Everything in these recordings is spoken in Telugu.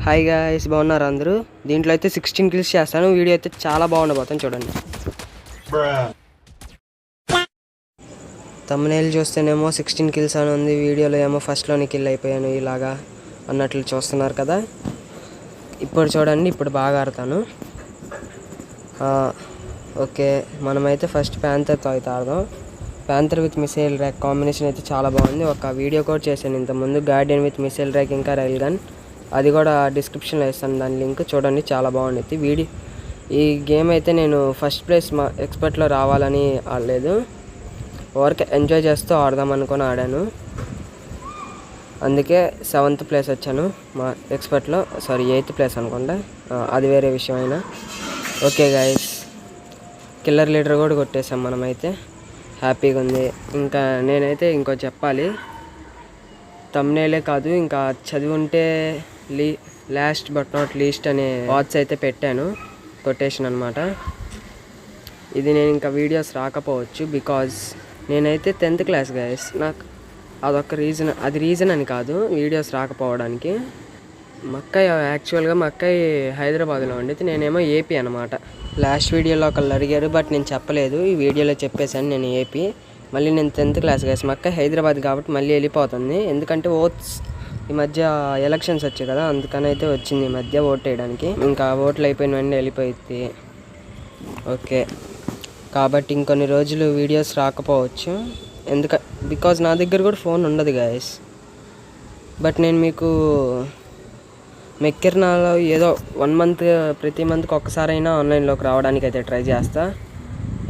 హాయ్ గాయ్స్, బాగున్నారు అందరూ. దీంట్లో అయితే 16 కిల్స్ చేస్తాను. వీడియో అయితే చాలా బాగుండబోతుంది, చూడండి. తమ్మునేలు చూస్తేనేమో 16 కిల్స్ అని ఉంది, వీడియోలో ఏమో ఫస్ట్లోనే కిల్ అయిపోయాను ఇలాగా అన్నట్లు చూస్తున్నారు కదా. ఇప్పుడు చూడండి, ఇప్పుడు బాగా ఆడతాను. ఓకే, మనమైతే ఫస్ట్ ప్యాంథర్తో అయితే ఆడదాం. Panther with missile rack combination అయితే చాలా బాగుంది. ఒక వీడియో కూడా చేశాను ఇంతకుముందు, గార్డియన్ విత్ మిసైల్ ర్యాక్ ఇంకా రైల్ గన్. అది కూడా డిస్క్రిప్షన్లో ఇస్తాను, దాని లింక్ చూడండి, చాలా బాగుంది. ఈ గేమ్ అయితే నేను ఫస్ట్ ప్లేస్ మా ఎక్స్పర్ట్లో రావాలని ఆడలేదు, ఊరికే ఎంజాయ్ చేస్తూ ఆడదాం అనుకొని ఆడాను. అందుకే 7th ప్లేస్ వచ్చాను మా ఎక్స్పర్ట్లో. సారీ, 8th ప్లేస్ అనుకుంటా, అది వేరే విషయం అయినా. ఓకే గైస్, కిల్లర్ లీడర్ కూడా కొట్టేసాం మనమైతే. హ్యాపీగా ఉంది. ఇంకా నేనైతే ఇంకో చెప్పాలి, తమ్నేలే కాదు ఇంకా చదివి ఉంటే లాస్ట్ బట్ నాట్ లీస్ట్ అనే వాట్స్ అయితే పెట్టాను, కొటేషన్ అనమాట. ఇది నేను ఇంకా వీడియోస్ రాకపోవచ్చు, బికాజ్ నేనైతే 10th క్లాస్ గైస్. నాకు అదొక రీజన్, అది రీజన్ అని కాదు వీడియోస్ రాకపోవడానికి. యాక్చువల్గా మా అక్కయ్య హైదరాబాద్లో ఉండేది, నేనేమో ఏపీ అనమాట. లాస్ట్ వీడియోలో ఒకళ్ళు అడిగారు, బట్ నేను చెప్పలేదు, ఈ వీడియోలో చెప్పేశాను నేను ఏపీ. మళ్ళీ నేను 10th క్లాస్ గైస్. మా అక్క హైదరాబాద్ కాబట్టి మళ్ళీ వెళ్ళిపోతుంది, ఎందుకంటే ఓట్స్ ఈ మధ్య ఎలక్షన్స్ వచ్చాయి కదా, అందుకని అయితే వచ్చింది ఈ మధ్య ఓట్ వేయడానికి. ఇంకా ఓట్లు అయిపోయిన వెంటనే వెళ్ళిపోయింది. ఓకే, కాబట్టి ఇంకొన్ని రోజులు వీడియోస్ రాకపోవచ్చు, బికాజ్ నా దగ్గర కూడా ఫోన్ ఉండదు గాయస్. బట్ నేను మీకు మెక్కిర్నాలో ఏదో 1 మంత్, ప్రతి మంత్కి ఒక్కసారైనా ఆన్లైన్లోకి రావడానికి అయితే ట్రై చేస్తా.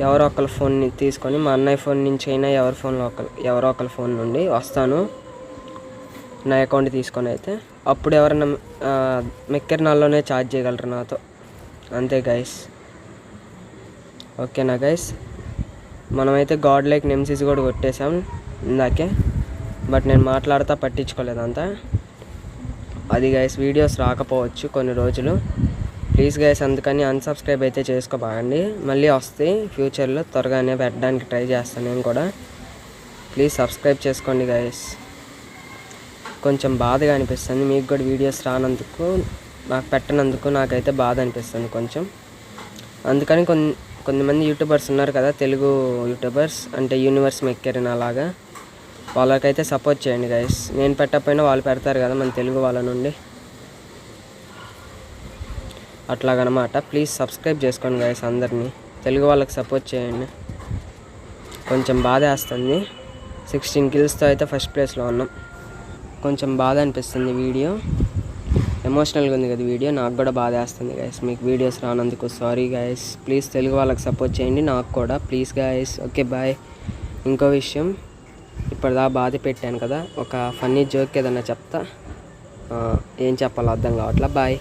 ఎవరో ఒకళ్ళ ఫోన్ని తీసుకొని, మా అన్నయ్య ఫోన్ నుంచి అయినా ఎవరో ఒకళ్ళ ఫోన్ నుండి వస్తాను, నా అకౌంట్ తీసుకొని అయితే. అప్పుడు ఎవరైనా మెక్కిర్నాల్లోనే ఛార్జ్ చేయగలరు నాతో, అంతే గైస్. ఓకేనా గైస్, మనమైతే గాడ్ లైక్ నెమ్సిస్ కూడా కొట్టేసాం ఇందాకే, బట్ నేను మాట్లాడుతూ పట్టించుకోలేదంతా. అది గైస్, వీడియోస్ రాకపోవచ్చు కొన్ని రోజులు, ప్లీజ్ గైస్. అందుకని అన్సబ్స్క్రైబ్ అయితే చేసుకోబాగండి, మళ్ళీ వస్తే ఫ్యూచర్లో త్వరగానే పెట్టడానికి ట్రై చేస్తాను నేను కూడా. ప్లీజ్ సబ్స్క్రైబ్ చేసుకోండి గైస్. కొంచెం బాధగా అనిపిస్తుంది, మీకు కూడా వీడియోస్ రానందుకు, నాకు పెట్టనందుకు నాకైతే బాధ అనిపిస్తుంది కొంచెం. అందుకని కొంతమంది యూట్యూబర్స్ ఉన్నారు కదా, తెలుగు యూట్యూబర్స్, అంటే యూనివర్స్ మెక్కెరిన్ అలాగా, వాళ్ళకైతే సపోర్ట్ చేయండి గైస్. నేను పెట్టకపోయినా వాళ్ళు పెడతారు కదా మన తెలుగు వాళ్ళ నుండి, అట్లాగనమాట. ప్లీజ్ సబ్స్క్రైబ్ చేసుకోండి గైస్, అందరినీ తెలుగు వాళ్ళకి సపోర్ట్ చేయండి. కొంచెం బాధ వేస్తుంది, 16 కిల్స్తో అయితే ఫస్ట్ ప్లేస్లో ఉన్నాం. కొంచెం బాధ అనిపిస్తుంది, వీడియో ఎమోషనల్గా ఉంది కదా వీడియో, నాకు కూడా బాధ వేస్తుంది గైస్. మీకు వీడియోస్ రానందుకు సారీ గైస్. ప్లీజ్ తెలుగు వాళ్ళకి సపోర్ట్ చేయండి, నాకు కూడా ప్లీజ్ గైస్. Okay bye. ఇంకో విషయం, ఇప్పటిదా బాధ పెట్టాను కదా, ఒక ఫన్నీ జోక్ ఏదన్నా చెప్తా, ఏం చెప్పాలో అర్థం కావట్లా. బాయ్.